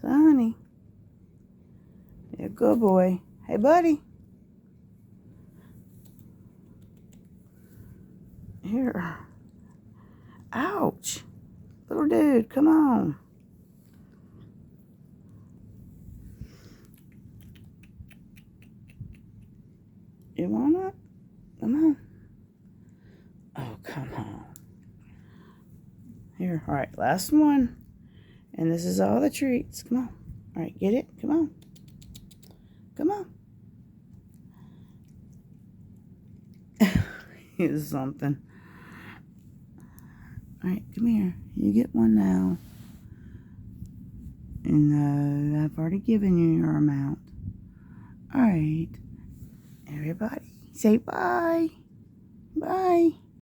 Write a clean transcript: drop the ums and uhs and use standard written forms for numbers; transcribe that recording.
Sonny. You're a good boy. Hey, buddy. Here. Ouch. Little dude, come on. You want up? Come on. Oh, come on. Here, all right, last one. And this is all the treats. Come on. All right, get it? Come on. Come on. Here's something. All right, come here. You get one now. And I've already given you your amount. All right. Everybody, say bye. Bye.